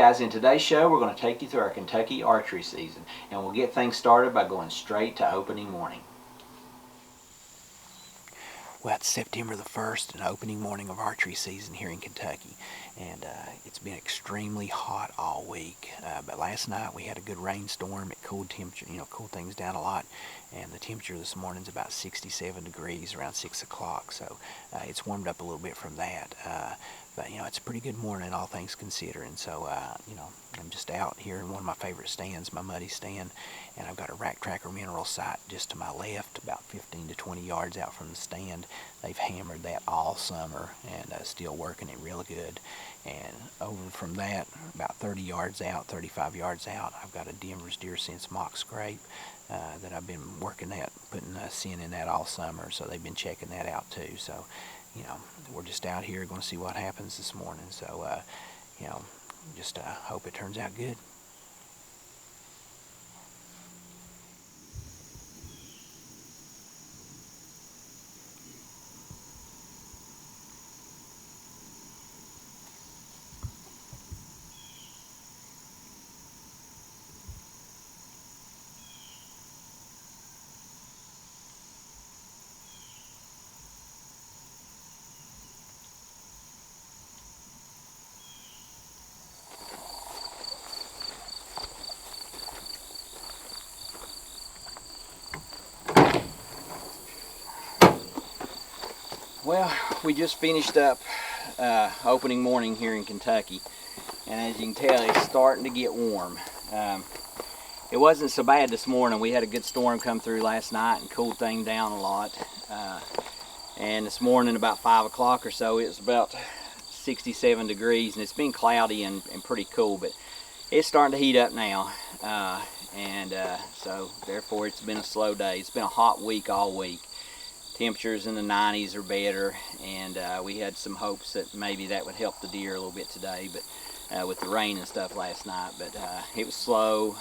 guys, in today's show we're going to take you through our Kentucky archery season, and we'll get things started by going straight to opening morning. Well, it's September the 1st and opening morning of archery season here in Kentucky, and it's been extremely hot all week. But last night we had a good rainstorm. It cooled cooled things down a lot, and the temperature this morning is about 67 degrees around 6 o'clock. So it's warmed up a little bit from that. But it's a pretty good morning, all things considered. And so I'm just out here in one of my favorite stands, my muddy stand, and I've got a rack tracker mineral sight just to my left, about 15 to 20 yards out from the stand. They've hammered that all summer and still working it real good. And over from that, about 30 yards out, 35 yards out, I've got a Denver's Deer Sense mock scrape that I've been working at, putting sin in that all summer. So they've been checking that out too. So we're just out here going to see what happens this morning. So just hope it turns out good. Well, we just finished up opening morning here in Kentucky, and as you can tell, it's starting to get warm. It wasn't so bad this morning. We had a good storm come through last night and cooled things down a lot. And this morning, about 5 o'clock or so, it was about 67 degrees, and it's been cloudy and pretty cool, but it's starting to heat up now. So therefore, it's been a slow day. It's been a hot week all week. Temperatures in the 90s or better, and we had some hopes that maybe that would help the deer a little bit today, but with the rain and stuff last night. But it was slow.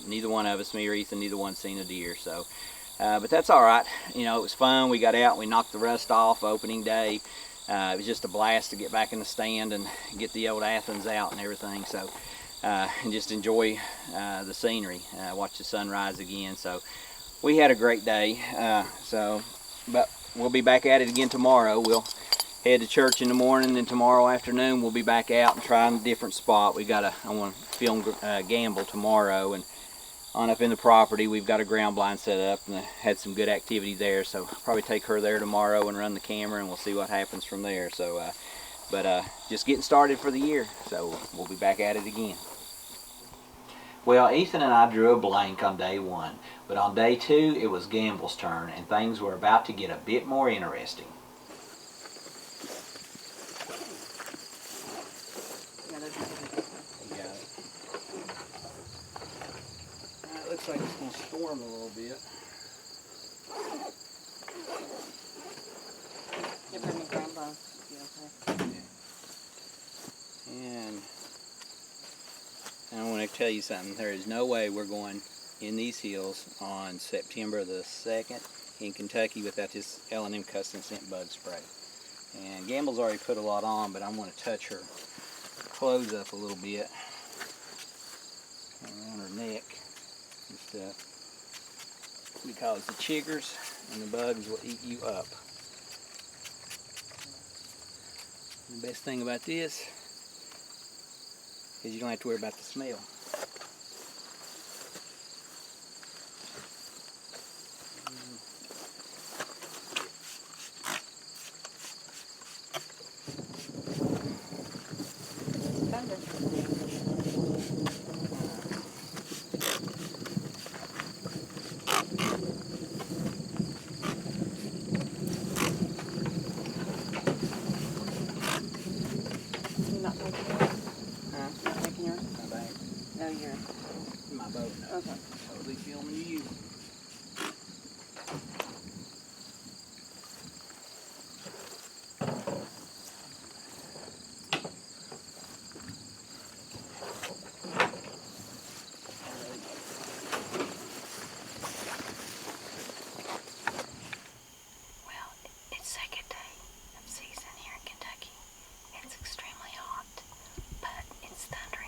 Neither one of us, me or Ethan, neither one seen a deer. So, but that's all right. It was fun. We got out. We knocked the rust off opening day. It was just a blast to get back in the stand and get the old Athens out and everything. So, and just enjoy the scenery. Watch the sunrise again. So. We had a great day, but we'll be back at it again tomorrow. We'll head to church in the morning, then tomorrow afternoon we'll be back out and try a different spot. I want to film gamble tomorrow, and on up in the property we've got a ground blind set up and had some good activity there. So I'll probably take her there tomorrow and run the camera, and we'll see what happens from there. So, just getting started for the year. So we'll be back at it again. Well, Ethan and I drew a blank on day one, but on day two it was Gamble's turn, and things were about to get a bit more interesting. You got it. It looks like it's going to storm a little bit. Give her any ground bone. Okay. Yeah. And I want to tell you something. There is no way we're going in these hills on September the 2nd in Kentucky without this L&M custom scent bug spray. And Gamble's already put a lot on, but I'm going to touch her clothes up a little bit around her neck and stuff, because the chiggers and the bugs will eat you up. And the best thing about this is you don't have to worry about the smell. Thunder. You're not taking yours? Huh? Not taking yours? My bag. No, you're. My boat. No. Okay. Totally filming you. It's extremely hot, but it's thundering.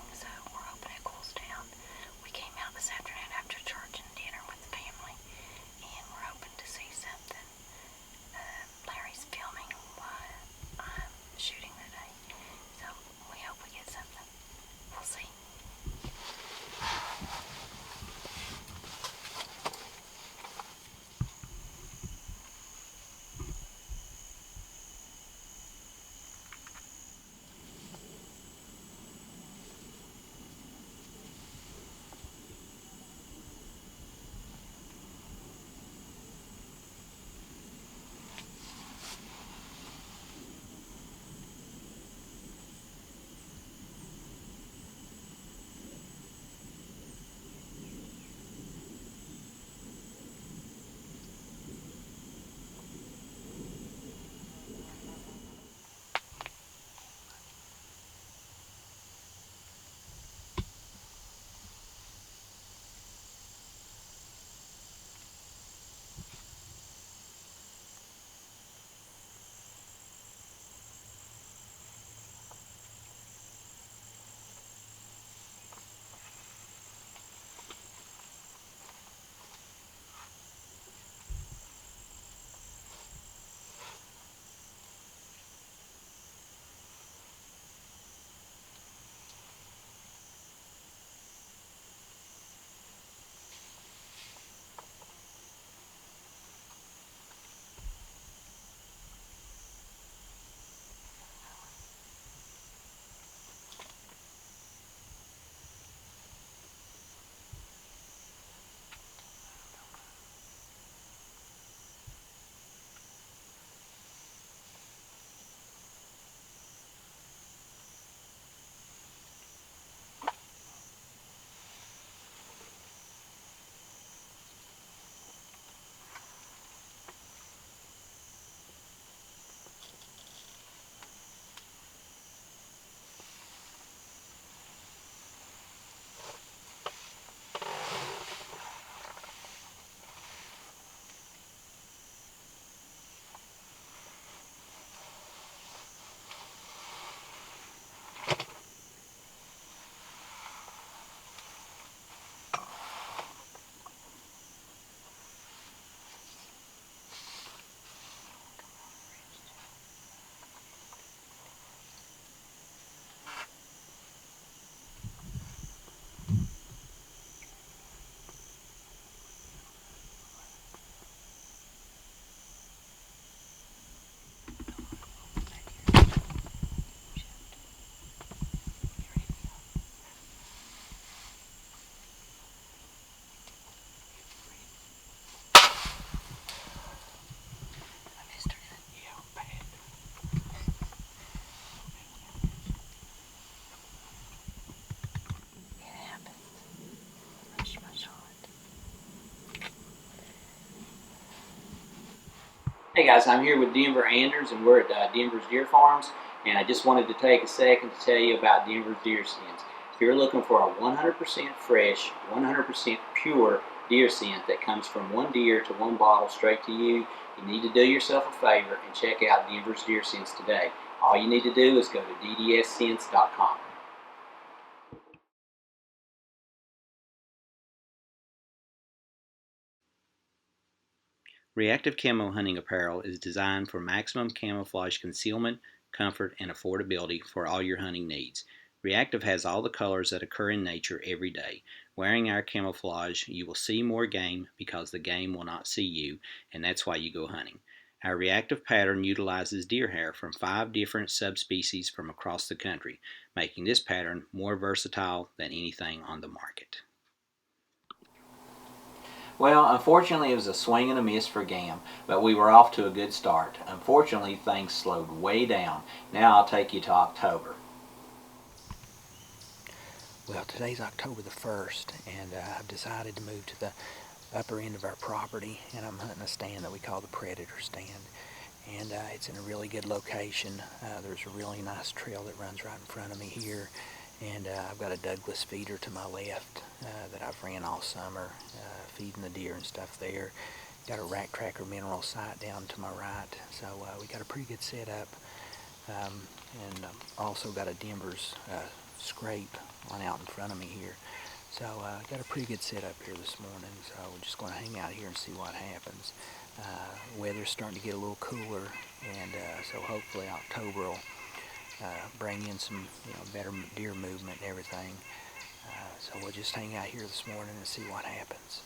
Hey guys, I'm here with Denver Anders and we're at Denver's Deer Farms, and I just wanted to take a second to tell you about Denver's deer skins. If you're looking for a 100% fresh, 100% pure deer scent that comes from one deer to one bottle straight to you, you need to do yourself a favor and check out Denver's Deer Scents today. All you need to do is go to ddsscents.com. Reactive Camo Hunting Apparel is designed for maximum camouflage concealment, comfort, and affordability for all your hunting needs. Reactive has all the colors that occur in nature every day. Wearing our camouflage, you will see more game because the game will not see you, and that's why you go hunting. Our reactive pattern utilizes deer hair from 5 different subspecies from across the country, making this pattern more versatile than anything on the market. Well, unfortunately, it was a swing and a miss for Gam, but we were off to a good start. Unfortunately, things slowed way down. Now I'll take you to October. Well, today's October the 1st, and I've decided to move to the upper end of our property, and I'm hunting a stand that we call the Predator Stand. And it's in a really good location. There's a really nice trail that runs right in front of me here. And I've got a Douglas feeder to my left that I've ran all summer, feeding the deer and stuff there. Got a Rack Tracker mineral site down to my right, so we got a pretty good setup. And also got a Denver's scrape on out in front of me here. So got a pretty good setup here this morning, so we're just going to hang out here and see what happens. Weather's starting to get a little cooler, and so hopefully October will bring in some better deer movement and everything. So we'll just hang out here this morning and see what happens.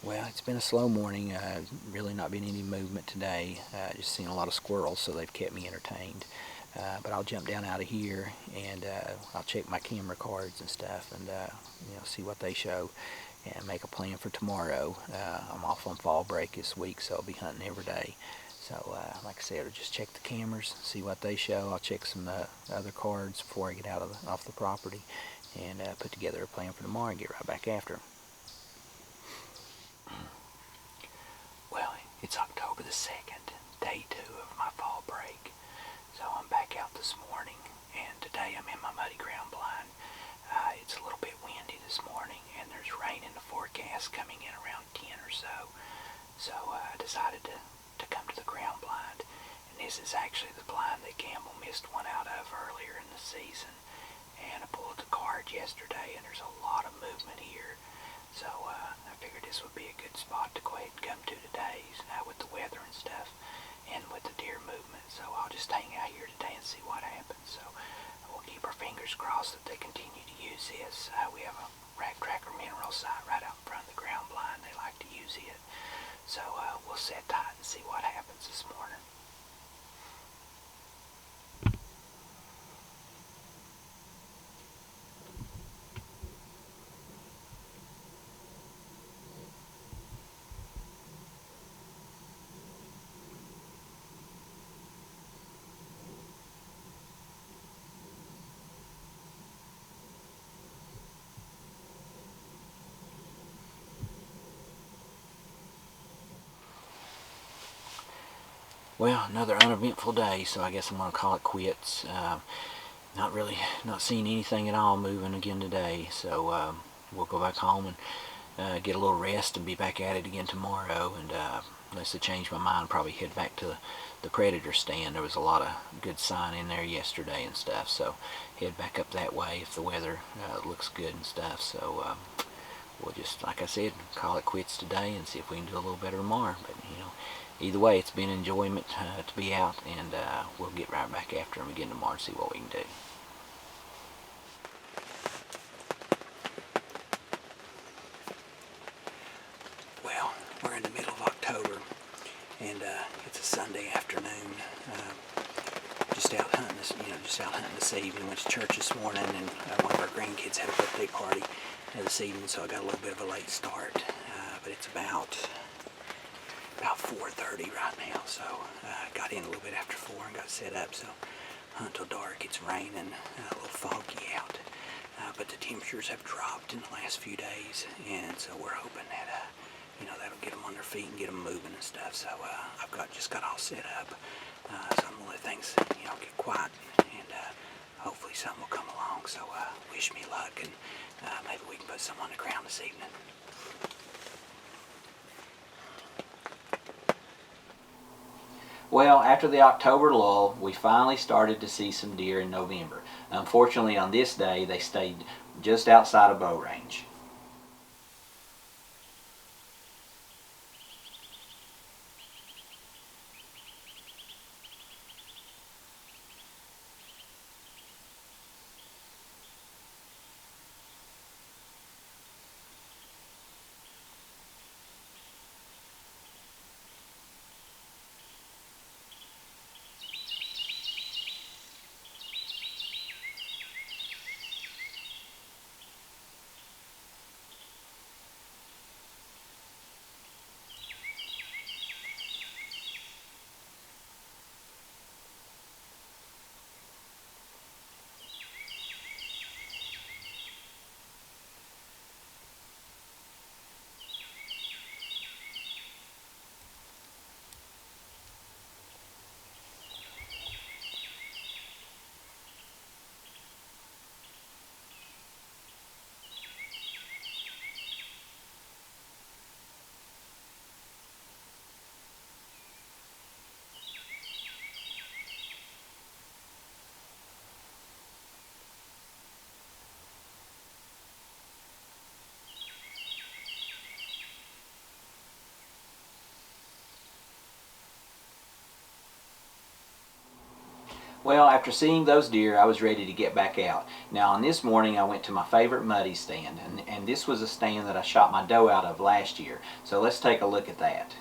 Well, it's been a slow morning. Really not been any movement today. Just seen a lot of squirrels, so they've kept me entertained. But I'll jump down out of here and I'll check my camera cards and stuff, and see what they show, and make a plan for tomorrow. I'm off on fall break this week, so I'll be hunting every day. So, like I said, I'll just check the cameras, see what they show. I'll check some other cards before I get off the property, and put together a plan for tomorrow and get right back after 'em. Well, it's October the 2nd, day 2 of my fall break. So I'm back out this morning, and today I'm in my muddy ground blind. It's a little bit windy this morning, and there's rain in the forecast coming in around 10 or so. So I decided to come to the ground blind, and this is actually the blind that Campbell missed one out of earlier in the season. And I pulled the card yesterday, and there's a lot of movement here. So I figured this would be a good spot to go ahead and come to today, with the weather and stuff, and with the deer movement. So I'll just hang out here today and see what happens. So we'll keep our fingers crossed that they continue to use this. We have a Rack Tracker mineral site right out in front of the ground blind. They like to use it. So we'll sit tight and see what happens this morning. Well, another uneventful day, so I guess I'm going to call it quits. Not seeing anything at all moving again today, so we'll go back home and get a little rest and be back at it again tomorrow. And unless I change my mind, probably head back to the Predator Stand. There was a lot of good sign in there yesterday and stuff, so head back up that way if the weather looks good and stuff. So we'll just, like I said, call it quits today and see if we can do a little better tomorrow. But either way, it's been an enjoyment to be out, and we'll get right back after them again tomorrow and see what we can do. Well, we're in the middle of October, and it's a Sunday afternoon. Just out hunting this evening. Went to church this morning, and one of our grandkids had a birthday party this evening, so I got a little bit of a late start. But it's about 4:30 right now, so got in a little bit after 4 and got set up. So hunt till dark. It's raining, a little foggy out, but the temperatures have dropped in the last few days, and so we're hoping that that'll get them on their feet and get them moving and stuff. So I've just got all set up. So I'm gonna let things get quiet, and hopefully something will come along. So wish me luck, and maybe we can put some on the ground this evening. Well, after the October lull, we finally started to see some deer in November. Unfortunately, on this day, they stayed just outside of bow range. Well, after seeing those deer, I was ready to get back out. Now, on this morning, I went to my favorite muddy stand, and this was a stand that I shot my doe out of last year. So let's take a look at that.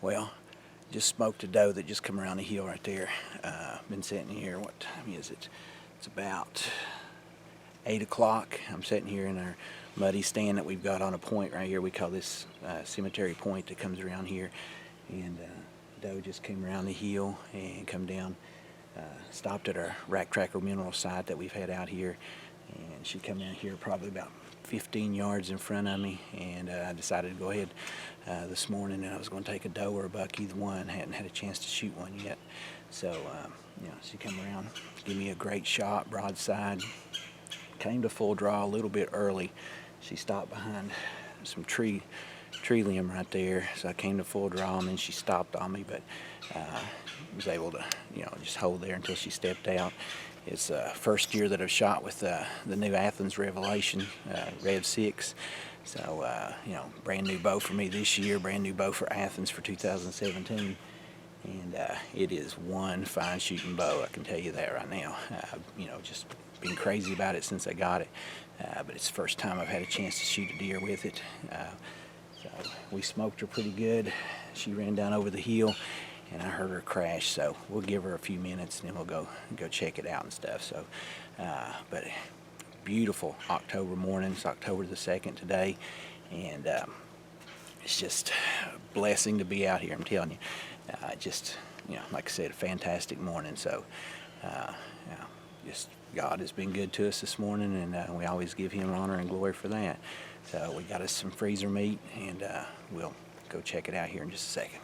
Well, just smoked a doe that just come around the hill right there. Been sitting here, what time is it? It's about 8 o'clock. I'm sitting here in our muddy stand that we've got on a point right here. We call this cemetery point that comes around here. And doe just came around the hill and come down, stopped at our rack tracker mineral site that we've had out here. And she come in here probably about 15 yards in front of me, and I decided to go ahead this morning, and I was going to take a doe or a buck, either one. Hadn't had a chance to shoot one yet. So she come around, give me a great shot, broadside. Came to full draw a little bit early. She stopped behind some tree limb right there, so I came to full draw, and then she stopped on me, but was able to just hold there until she stepped out. It's first year that I've shot with the new Athens Revelation Rev 6. So brand new bow for me this year, brand new bow for Athens for 2017. And it is one fine shooting bow, I can tell you that right now. Just been crazy about it since I got it, but it's the first time I've had a chance to shoot a deer with it. So we smoked her pretty good. She ran down over the hill, and I heard her crash. So we'll give her a few minutes, and then we'll go check it out and stuff. So, but beautiful October morning. It's October the 2nd today, and it's just a blessing to be out here. I'm telling you. Just like I said, a fantastic morning. So just God has been good to us this morning, and we always give him honor and glory for that. So we got us some freezer meat, and we'll go check it out here in just a second.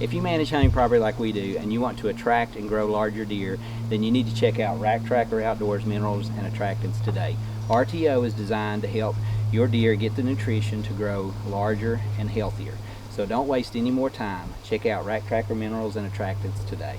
If you manage hunting property like we do and you want to attract and grow larger deer, then you need to check out Rack Tracker Outdoors Minerals and Attractants today. RTO is designed to help your deer get the nutrition to grow larger and healthier. So don't waste any more time. Check out Rack Tracker Minerals and Attractants today.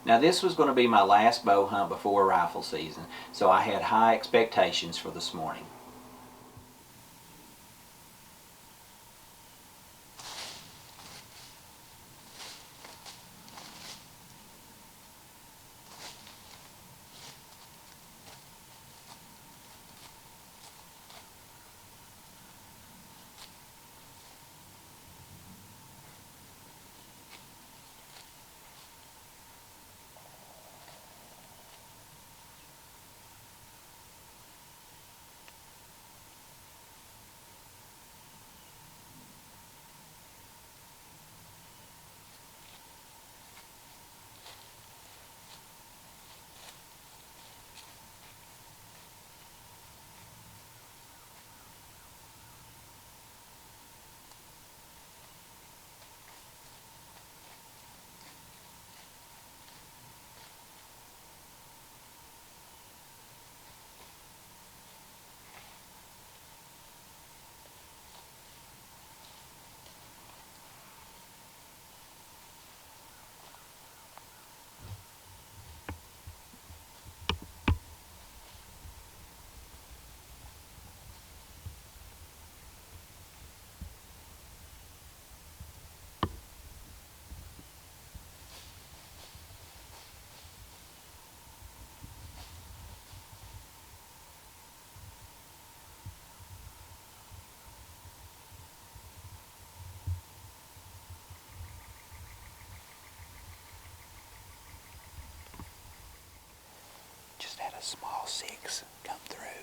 Now this was going to be my last bow hunt before rifle season, so I had high expectations for this morning. Just had a small 6 come through.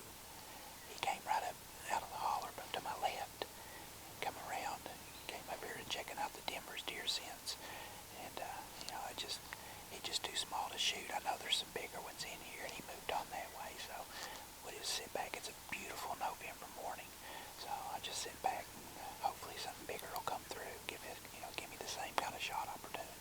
He came right up out of the holler but to my left, come around, came up here and checking out the timbers, deer scents, and you know, he's just too small to shoot. I know there's some bigger ones in here, and he moved on that way, so we'll just sit back. It's a beautiful November morning, so I just sit back and hopefully something bigger will come through, give me the same kind of shot opportunity.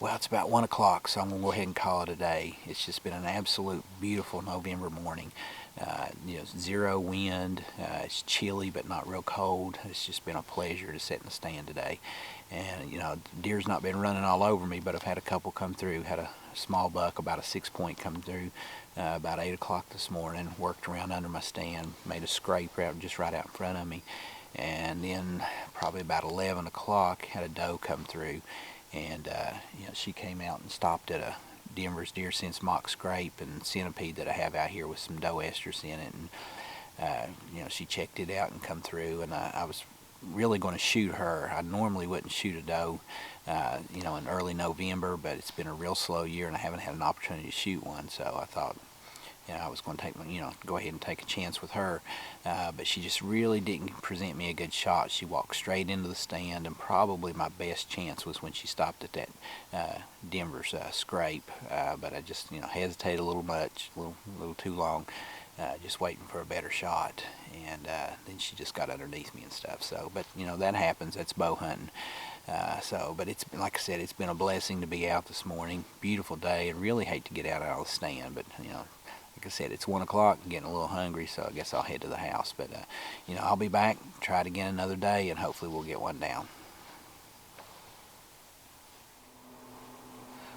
Well, it's about 1 o'clock, so I'm going to go ahead and call it a day. It's just been an absolute beautiful November morning. Zero wind. It's chilly, but not real cold. It's just been a pleasure to sit in the stand today. And, deer's not been running all over me, but I've had a couple come through. Had a small buck, about a 6-point, come through about 8 o'clock this morning. Worked around under my stand, made a scrape just right out in front of me. And then probably about 11 o'clock, had a doe come through. And she came out and stopped at a Denver's Deer Sense mock scrape and centipede that I have out here with some doe estrus in it. And she checked it out and come through. And I was really going to shoot her. I normally wouldn't shoot a doe, in early November, but it's been a real slow year and I haven't had an opportunity to shoot one. So I thought, I was going to go ahead and take a chance with her, but she just really didn't present me a good shot. She walked straight into the stand, and probably my best chance was when she stopped at that Denver's scrape, but I just hesitated a little much, a little too long, just waiting for a better shot, and then she just got underneath me and stuff. So, but that happens. That's bow hunting. But it's like I said, it's been a blessing to be out this morning. Beautiful day, and really hate to get out of the stand, but like I said, it's 1 o'clock. I'm getting a little hungry, so I guess I'll head to the house. But I'll be back, try it again another day, and hopefully we'll get one down.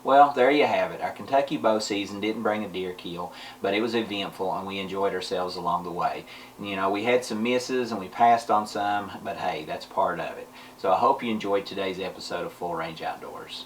Well, there you have it. Our Kentucky bow season didn't bring a deer kill, but it was eventful and we enjoyed ourselves along the way. We had some misses and we passed on some, but hey, that's part of it. So I hope you enjoyed today's episode of Full Range Outdoors.